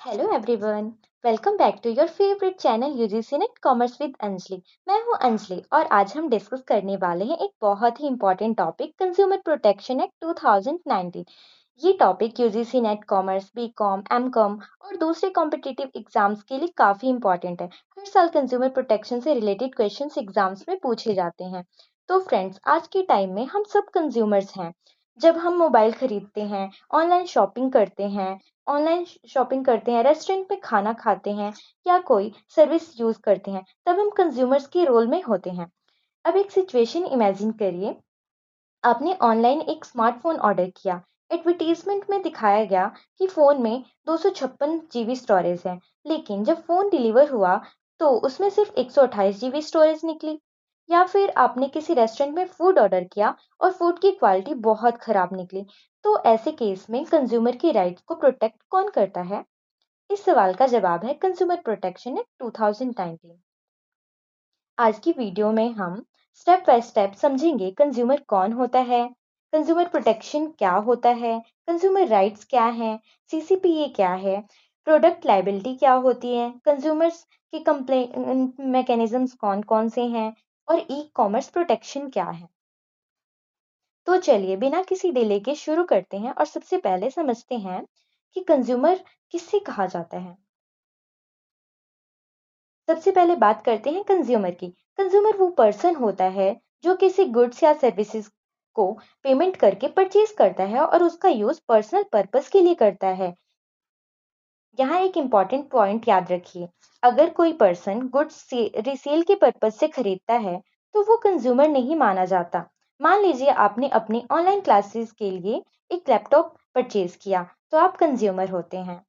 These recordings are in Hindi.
Hello everyone. Welcome back to your favourite channel UGC NET commerce with Anjali. मैं हूं अंजलि और आज हम डिस्कस करने वाले हैं एक बहुत ही important topic, consumer protection act 2019। ये topic UGC NET commerce, BCom, MCom और दूसरे कॉम्पिटिटिव एग्जाम्स के लिए काफी इंपॉर्टेंट है। हर साल कंज्यूमर प्रोटेक्शन से रिलेटेड क्वेश्चंस एग्जाम्स में पूछे जाते हैं। तो फ्रेंड्स, आज के टाइम में हम सब कंज्यूमर्स हैं। जब हम मोबाइल खरीदते हैं, ऑनलाइन शॉपिंग करते हैं, रेस्टोरेंट में खाना खाते हैं या कोई सर्विस यूज करते हैं, तब हम कंज्यूमर्स के रोल में होते हैं। अब एक सिचुएशन इमेजिन करिए। आपने ऑनलाइन एक स्मार्टफोन ऑर्डर किया। एडवर्टीजमेंट में दिखाया गया कि फोन में 256 GB स्टोरेज है, लेकिन जब फोन डिलीवर हुआ तो उसमें सिर्फ 128 GB स्टोरेज निकली। या फिर आपने किसी रेस्टोरेंट में फूड ऑर्डर किया और फूड की क्वालिटी बहुत खराब निकली। तो ऐसे केस में कंज्यूमर की राइट्स को प्रोटेक्ट कौन करता है? इस सवाल का जवाब है कंज्यूमर प्रोटेक्शन एक्ट 2019। आज की वीडियो में हम स्टेप बाय स्टेप समझेंगे कंज्यूमर कौन होता है, कंज्यूमर प्रोटेक्शन क्या होता है, कंज्यूमर राइट्स क्या हैं, सीसीपीए क्या है, प्रोडक्ट लाइबिलिटी क्या होती है, कंज्यूमर्स के कंप्लेंट मैकेनिज्म्स कौन कौन से हैं और ई कॉमर्स प्रोटेक्शन क्या है। तो चलिए बिना किसी डिले के शुरू करते हैं और सबसे पहले समझते हैं कि कंज्यूमर किससे कहा जाता है। सबसे पहले बात करते हैं कंज्यूमर की। कंज्यूमर वो पर्सन होता है जो किसी गुड्स या सर्विसेज को पेमेंट करके परचेज करता है और उसका यूज पर्सनल पर्पस के लिए करता है। यहाँ एक इम्पॉर्टेंट पॉइंट याद रखिए। अगर कोई पर्सन गुड्स से रिसेल के पर्पस से खरीदता है तो वो कंज्यूमर नहीं माना जाता। मान लीजिए आपने अपने ऑनलाइन क्लासेस के लिए एक लैपटॉप परचेज किया, तो आप कंज्यूमर होते हैं।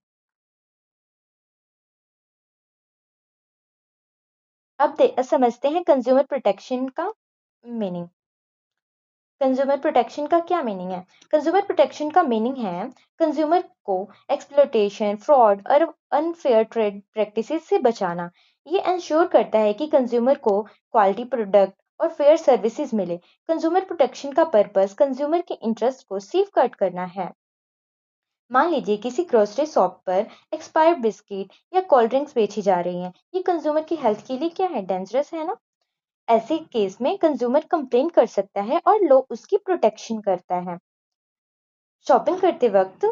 अब समझते हैं कंज्यूमर प्रोटेक्शन का मीनिंग। कंज्यूमर प्रोटेक्शन का क्या मीनिंग है? कंज्यूमर प्रोटेक्शन का मीनिंग है कंज्यूमर को एक्सप्लॉयटेशन, फ्रॉड और अनफेयर ट्रेड प्रैक्टिसेस से बचाना। ये इंश्योर करता है कि कंज्यूमर को क्वालिटी प्रोडक्ट और फेयर सर्विसेज मिले। कंज्यूमर प्रोटेक्शन का पर्पस कंज्यूमर के इंटरेस्ट को सेफगार्ड करना है। मान लीजिए किसी ग्रोसरी शॉप पर एक्सपायर्ड बिस्किट या कोल्ड ड्रिंक्स बेची जा रही हैं। ये कंज्यूमर की हेल्थ के लिए क्या है? डेंजरस है ना? ऐसे केस में कंज्यूमर कंप्लेन कर सकता है और लो उसकी प्रोटेक्शन करता है। शॉपिंग करते वक्त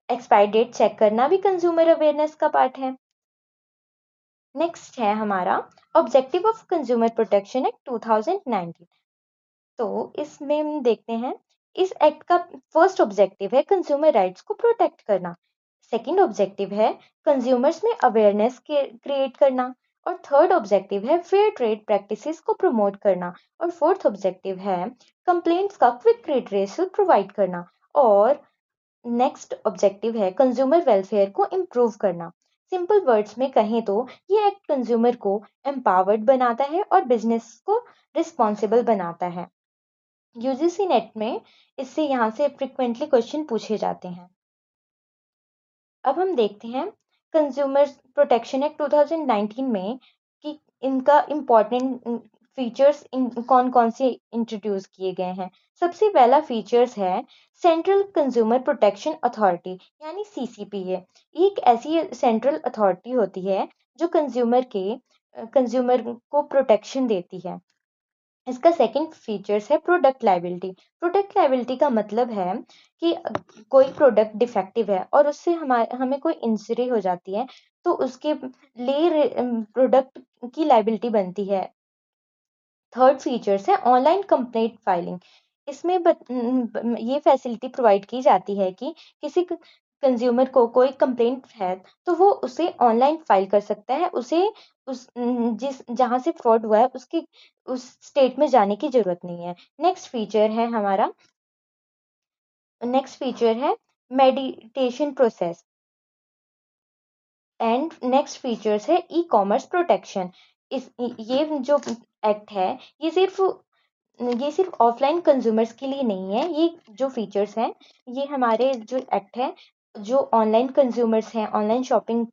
एक्सपायरी डेट चेक करना भी कंज्यूमर अवेयरनेस का पार्ट है। नेक्स्ट है हमारा objective of consumer protection act 2019। तो इसमें हम देखते हैं, इस एक्ट का फर्स्ट ऑब्जेक्टिव है कंज्यूमर राइट्स को प्रोटेक्ट करना। सेकंड ऑब्जेक्टिव है कंज्यूमर्स में अवेयरनेस क्रिएट करना। और थर्ड ऑब्जेक्टिव है फेयर ट्रेड प्रैक्टिसेस को प्रमोट करना। और फोर्थ ऑब्जेक्टिव है कंप्लेंट्स का क्विक रिट्रेसल प्रोवाइड करना। और नेक्स्ट ऑब्जेक्टिव है कंज्यूमर वेलफेयर को इम्प्रूव करना। सिंपल वर्ड्स में कहें तो ये एक्ट कंज्यूमर को एम्पावर्ड बनाता है और बिजनेस को रिस्पॉन्सिबल बनाता है। यूजीसी नेट में इससे यहाँ से फ्रिक्वेंटली क्वेश्चन पूछे जाते हैं। अब हम देखते हैं कंज्यूमर प्रोटेक्शन एक्ट 2019 में कि इनका इम्पोर्टेंट फीचर्स इन कौन कौन से इंट्रोड्यूस किए गए हैं। सबसे पहला फीचर्स है सेंट्रल कंज्यूमर प्रोटेक्शन अथॉरिटी, यानी सीसीपीए। एक ऐसी सेंट्रल अथॉरिटी होती है जो कंज्यूमर को प्रोटेक्शन देती है। इसका सेकंड फीचर्स है प्रोडक्ट लाइबिलिटी। प्रोडक्ट लाइबिलिटी का मतलब है कि कोई प्रोडक्ट डिफेक्टिव है और उससे हमें कोई इंजरी हो जाती है, तो उसके लिए प्रोडक्ट की लाइबिलिटी बनती है। थर्ड फीचर्स है ऑनलाइन कंप्लेंट फाइलिंग। इसमें ये फैसिलिटी प्रोवाइड की जाती है कि किसी कंज्यूमर को कोई कंप्लेंट है तो वो उसे ऑनलाइन फाइल कर सकता है। उसे उस जिस जहाँ से फ्रॉड हुआ है उसकी उस स्टेट में जाने की जरूरत नहीं है। नेक्स्ट फीचर है meditation process. And next features है ई कॉमर्स प्रोटेक्शन। इस ये जो एक्ट है ये सिर्फ ऑफलाइन कंज्यूमर्स के लिए नहीं है। ये जो फीचर्स हैं ये हमारे जो एक्ट है जो ऑनलाइन कंज्यूमर्स हैं, ऑनलाइन शॉपिंग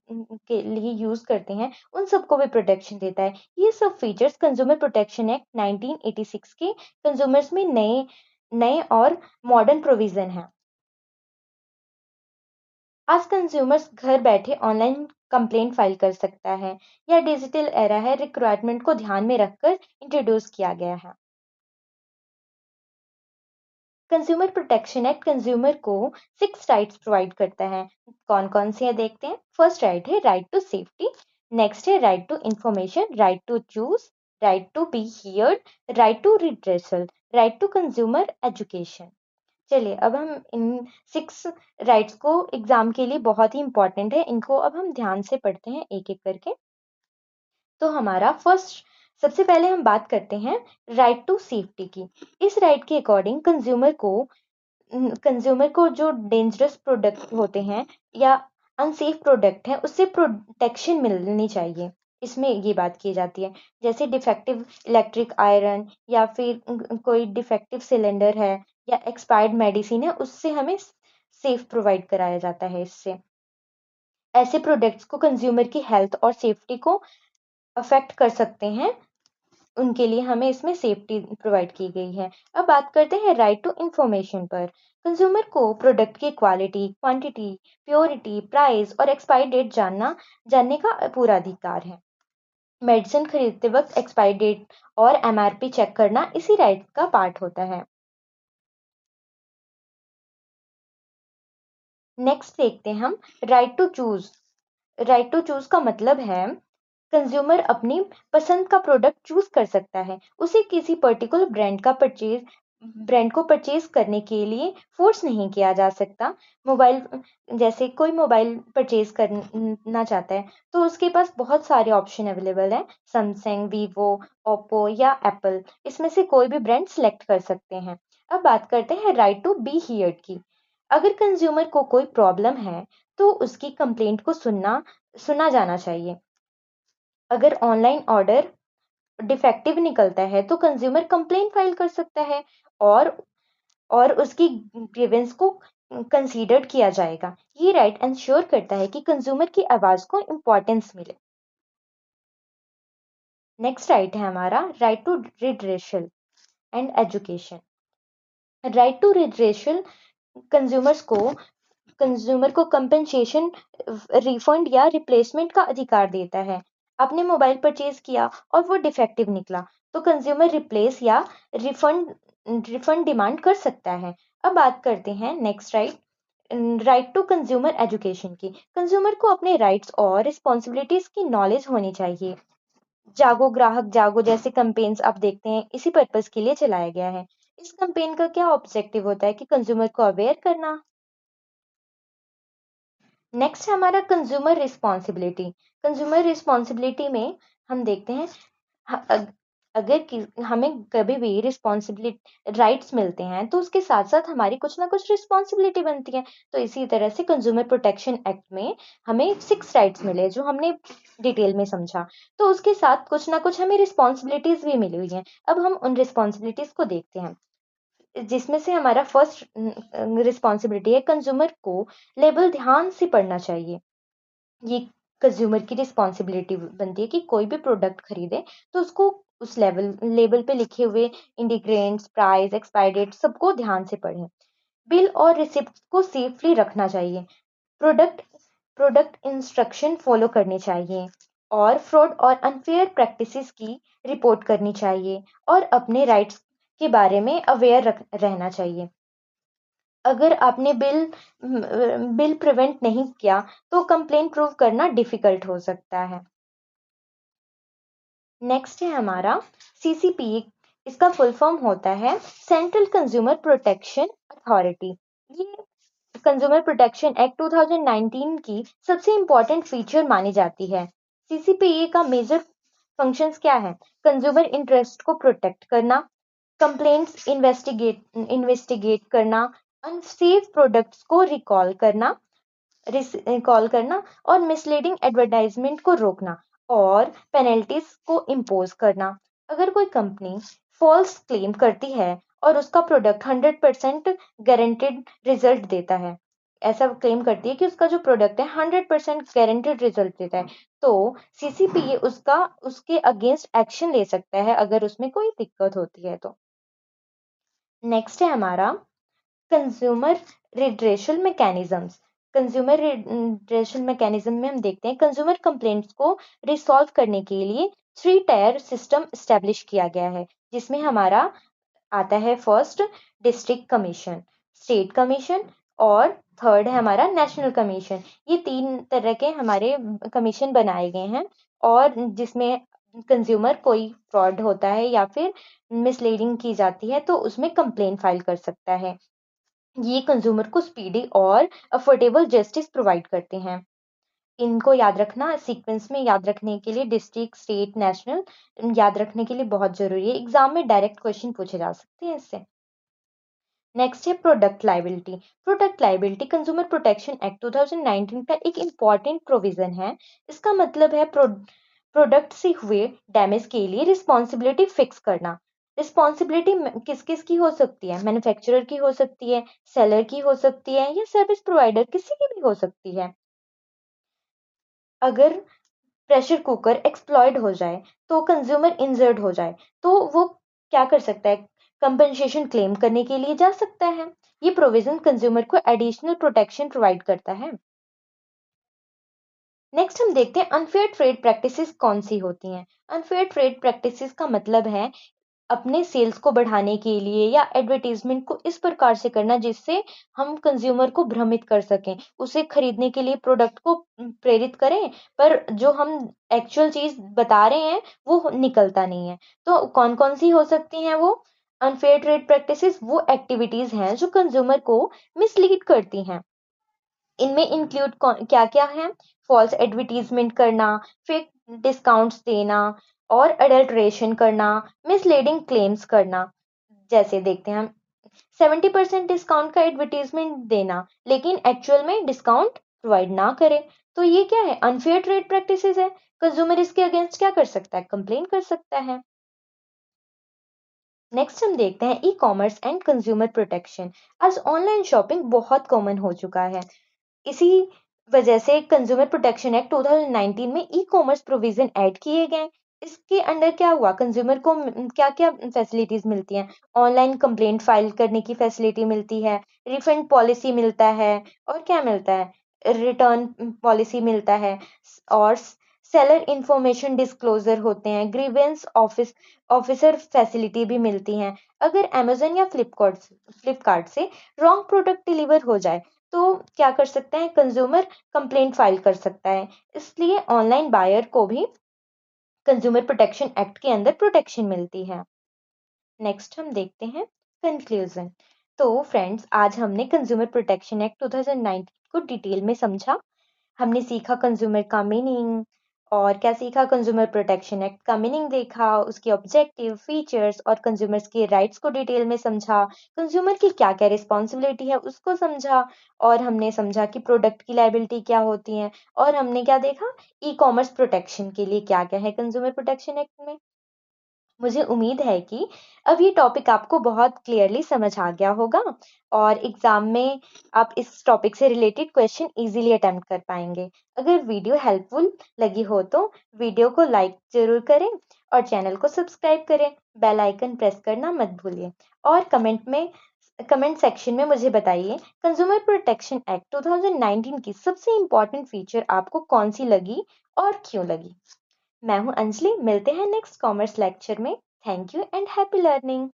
के लिए यूज करते हैं, उन सबको भी प्रोटेक्शन देता है। ये सब फीचर्स कंज्यूमर प्रोटेक्शन एक्ट 1986 के कंज्यूमर्स में नए नए और मॉडर्न प्रोविजन है। आज कंज्यूमर्स घर बैठे ऑनलाइन कंप्लेंट फाइल कर सकता है या डिजिटल एरा है रिक्वायरमेंट को ध्यान में रखकर इंट्रोड्यूस किया गया है। कंज्यूमर प्रोटेक्शन एक्ट कंज्यूमर को 6 राइट्स प्रोवाइड करता है। कौन कौन से हैं देखते हैं। फर्स्ट राइट है राइट टू सेफ्टी, नेक्स्ट है right to information, right to choose, right to be heard, right to redressal, right to consumer education. चलिए अब हम इन 6 राइट्स को एग्जाम के लिए बहुत ही इंपॉर्टेंट है, इनको अब हम ध्यान से पढ़ते हैं एक एक करके। तो हमारा फर्स्ट, सबसे पहले हम बात करते हैं राइट टू सेफ्टी की। इस राइट के अकॉर्डिंग कंज्यूमर को जो डेंजरस प्रोडक्ट होते हैं या अनसेफ प्रोडक्ट है उससे प्रोटेक्शन मिलनी चाहिए। इसमें ये बात की जाती है, जैसे डिफेक्टिव इलेक्ट्रिक आयरन या फिर कोई डिफेक्टिव सिलेंडर है या एक्सपायर्ड मेडिसिन है, उससे हमें सेफ प्रोवाइड कराया जाता है। इससे ऐसे प्रोडक्ट्स को कंज्यूमर की हेल्थ और सेफ्टी को अफेक्ट कर सकते हैं, उनके लिए हमें इसमें सेफ्टी प्रोवाइड की गई है। अब बात करते हैं राइट टू इंफॉर्मेशन पर। कंज्यूमर को प्रोडक्ट की क्वालिटी, क्वांटिटी, प्योरिटी, प्राइस और एक्सपायरी डेट जानने का पूरा अधिकार है। मेडिसिन खरीदते वक्त एक्सपायरी डेट और एमआरपी चेक करना इसी राइट का पार्ट होता है। नेक्स्ट देखते हैं हम right to choose. Right to choose का मतलब है कंज्यूमर अपनी पसंद का प्रोडक्ट चूज कर सकता है। उसे किसी पर्टिकुलर ब्रांड को परचेज करने के लिए फोर्स नहीं किया जा सकता। मोबाइल, जैसे कोई मोबाइल परचेज करना चाहता है तो उसके पास बहुत सारे ऑप्शन अवेलेबल है, सैमसंग, वीवो, ओप्पो या एप्पल, इसमें से कोई भी ब्रांड सिलेक्ट कर सकते हैं। अब बात करते हैं राइट टू बी हियर्ड की। अगर कंज्यूमर को कोई प्रॉब्लम है तो उसकी कंप्लेंट को सुना जाना चाहिए। अगर ऑनलाइन ऑर्डर डिफेक्टिव निकलता है तो कंज्यूमर कंप्लेंट फाइल कर सकता है और उसकी ग्रीवेंस को कंसीडर्ड किया जाएगा। ये राइट इंश्योर करता है कि कंज्यूमर की आवाज को इम्पोर्टेंस मिले। नेक्स्ट राइट है हमारा right to redressal and education. Right to redressal consumer को कंपेंसेशन, रिफंड या रिप्लेसमेंट का अधिकार देता है। आपने मोबाइल परचेज किया और वो डिफेक्टिव निकला तो कंज्यूमर रिप्लेस या रिफंड डिमांड कर सकता है। अब बात करते हैं next right to consumer education की। कंज्यूमर को अपने राइट्स और रिस्पॉन्सिबिलिटीज की नॉलेज होनी चाहिए। जागो ग्राहक जागो जैसे कैंपेन्स आप देखते हैं इसी पर्पस के लिए चलाया गया है। इस कैंपेन का क्या ऑब्जेक्टिव होता है कि कंज्यूमर को अवेयर करना। नेक्स्ट है हमारा कंज्यूमर रिस्पॉन्सिबिलिटी। कंज्यूमर रिस्पॉन्सिबिलिटी में हम देखते हैं अगर हमें कभी भी रिस्पॉन्सिबिलिटी राइट्स मिलते हैं तो उसके साथ साथ हमारी कुछ ना कुछ रिस्पॉन्सिबिलिटी बनती है। तो इसी तरह से कंज्यूमर प्रोटेक्शन एक्ट में हमें 6 राइट्स मिले जो हमने डिटेल में समझा, तो उसके साथ कुछ ना कुछ हमें रिस्पॉन्सिबिलिटीज भी मिली हुई हैं। अब हम उन रिस्पॉन्सिबिलिटीज को देखते हैं, जिसमें से हमारा फर्स्ट रिस्पॉन्सिबिलिटी है कंज्यूमर को लेबल ध्यान से पढ़ना चाहिए। ये कंज्यूमर की रिस्पॉन्सिबिलिटी बनती है कि कोई भी प्रोडक्ट खरीदे तो उसको उस लेबल पे लिखे हुए इंग्रेडिएंट्स, प्राइस, एक्सपायरी डेट सबको ध्यान से पढ़ें। बिल और रिसिप्ट को सेफली रखना चाहिए। प्रोडक्ट प्रोडक्ट इंस्ट्रक्शन फॉलो करने चाहिए और फ्रॉड और अनफेयर प्रैक्टिसेस की रिपोर्ट करनी चाहिए और अपने राइट्स के बारे में अवेयर रहना चाहिए। अगर आपने बिल प्रिवेंट नहीं किया तो कंप्लेंट प्रूव करना डिफिकल्ट हो सकता है। नेक्स्ट है हमारा सीसीपीए। इसका फुल फॉर्म होता है सेंट्रल कंज्यूमर प्रोटेक्शन अथॉरिटी। ये कंज्यूमर प्रोटेक्शन एक्ट 2019 की सबसे इम्पोर्टेंट फीचर मानी जाती है। सीसीपीए का मेजर फंक्शंस क्या है? कंज्यूमर इंटरेस्ट को प्रोटेक्ट करना, कंप्लेंट्स इन्वेस्टिगेट करना, अनसेफ प्रोडक्ट्स को रिकॉल करना और मिसलीडिंग एडवर्टाइजमेंट को रोकना और पेनल्टीज को इम्पोज करना। अगर कोई कंपनी फॉल्स क्लेम करती है और उसका प्रोडक्ट 100% गारंटेड रिजल्ट देता है, ऐसा क्लेम करती है कि उसका जो प्रोडक्ट है 100% गारंटेड रिजल्ट देता है, तो सीसीपीए उसके अगेंस्ट एक्शन ले सकता है अगर उसमें कोई दिक्कत होती है तो। नेक्स्ट है हमारा consumer redressal mechanisms. Consumer redressal mechanism में हम देखते हैं कंज्यूमर कंप्लेंट्स को रिसॉल्व करने के लिए 3 टायर सिस्टम एस्टेब्लिश किया गया है, जिसमें हमारा आता है first district commission, state commission और थर्ड है हमारा नेशनल कमीशन। ये 3 तरह के हमारे कमीशन बनाए गए हैं और जिसमें कंज्यूमर कोई फ्रॉड होता है या फिर मिसलीडिंग की जाती है तो उसमें कंप्लेन फाइल कर सकता है। ये कंज्यूमर को स्पीडी और अफोर्डेबल जस्टिस प्रोवाइड करते हैं। इनको याद रखना सीक्वेंस में याद रखने के लिए डिस्ट्रिक्ट, स्टेट, नेशनल याद रखने के लिए बहुत जरूरी है। एग्जाम में डायरेक्ट क्वेश्चन पूछे जा सकते हैं इससे। नेक्स्ट है product liability. Product liability consumer protection act 2019 का एक इम्पॉर्टेंट प्रोविजन है। इसका मतलब है प्रोडक्ट से हुए डैमेज के लिए रिस्पॉन्सिबिलिटी फिक्स करना। रिस्पॉन्सिबिलिटी किस किस की हो सकती है? मैन्युफैक्चरर की हो सकती है, सेलर की हो सकती है या सर्विस प्रोवाइडर, किसी की भी हो सकती है। अगर प्रेशर कुकर एक्सप्लॉइड हो जाए तो कंज्यूमर इंजर्ड हो जाए तो वो क्या कर सकता है? कंपनसेशन क्लेम करने के लिए जा सकता है। ये प्रोविजन कंज्यूमर को एडिशनल प्रोटेक्शन प्रोवाइड करता है। नेक्स्ट हम देखते हैं अनफेयर ट्रेड प्रैक्टिसेस कौन सी होती हैं। अनफेयर ट्रेड प्रैक्टिसेस का मतलब है अपने सेल्स को बढ़ाने के लिए या एडवर्टीजमेंट को इस प्रकार से करना जिससे हम कंज्यूमर को भ्रमित कर सकें, उसे खरीदने के लिए प्रोडक्ट को प्रेरित करें, पर जो हम एक्चुअल चीज बता रहे हैं वो निकलता नहीं है। तो कौन कौन सी हो सकती हैं वो अनफेयर ट्रेड प्रैक्टिसेस? वो एक्टिविटीज हैं जो कंज्यूमर को मिसलीड करती हैं। इनमें इंक्लूड क्या क्या है? फॉल्स एडवर्टीजमेंट करना, फेक डिस्काउंट्स देना और अडल्ट्रेशन करना, मिसलीडिंग क्लेम्स करना। जैसे देखते हैं हम 70% डिस्काउंट का एडवर्टीजमेंट देना लेकिन एक्चुअल में डिस्काउंट प्रोवाइड ना करे, तो ये क्या है? अनफेयर ट्रेड प्रैक्टिसेस है। कंज्यूमर इसके अगेंस्ट क्या कर सकता है? कंप्लेन कर सकता है। नेक्स्ट हम देखते हैं e commerce and consumer protection. आज ऑनलाइन शॉपिंग बहुत कॉमन हो चुका है। इसी वजह से कंज्यूमर प्रोटेक्शन एक्ट 2019 में ई कॉमर्स प्रोविजन ऐड किए गए। इसके अंडर क्या हुआ? कंज्यूमर को क्या क्या फैसिलिटीज मिलती हैं? ऑनलाइन कंप्लेंट फाइल करने की फैसिलिटी मिलती है, रिफंड पॉलिसी मिलता है और क्या मिलता है? रिटर्न पॉलिसी मिलता है और सेलर इंफॉर्मेशन डिस्क्लोजर होते हैं, ग्रीवेंस ऑफिसर फैसिलिटी भी मिलती हैं। अगर अमेजन या फ्लिपकार्ट से रॉन्ग प्रोडक्ट डिलीवर हो जाए तो क्या कर सकते हैं? कंज्यूमर कंप्लेंट फाइल कर सकता है। इसलिए ऑनलाइन बायर को भी कंज्यूमर प्रोटेक्शन एक्ट के अंदर प्रोटेक्शन मिलती है। नेक्स्ट हम देखते हैं कंक्लूजन। तो फ्रेंड्स, आज हमने कंज्यूमर प्रोटेक्शन एक्ट 2019 को डिटेल में समझा। हमने सीखा कंज्यूमर का मीनिंग और क्या सीखा? कंज्यूमर प्रोटेक्शन एक्ट का मीनिंग देखा, उसके ऑब्जेक्टिव, फीचर्स और कंज्यूमर्स के राइट्स को डिटेल में समझा। कंज्यूमर की क्या क्या रिस्पॉन्सिबिलिटी है उसको समझा और हमने समझा कि प्रोडक्ट की लाइबिलिटी क्या होती है और हमने क्या देखा? ई कॉमर्स प्रोटेक्शन के लिए क्या क्या है कंज्यूमर प्रोटेक्शन एक्ट में। मुझे उम्मीद है कि अब ये टॉपिक आपको बहुत क्लियरली समझ आ गया होगा और एग्जाम में आप इस टॉपिक से रिलेटेड क्वेश्चन इजीली अटेम्प्ट कर पाएंगे। अगर वीडियो हेल्पफुल लगी हो तो वीडियो को लाइक जरूर करें और चैनल को सब्सक्राइब करें। बेल आइकन प्रेस करना मत भूलिए और कमेंट सेक्शन में मुझे बताइए कंज्यूमर प्रोटेक्शन एक्ट 2019 की सबसे इम्पोर्टेंट फीचर आपको कौन सी लगी और क्यों लगी। मैं हूं अंजलि, मिलते हैं नेक्स्ट कॉमर्स लेक्चर में। Thank you and happy learning.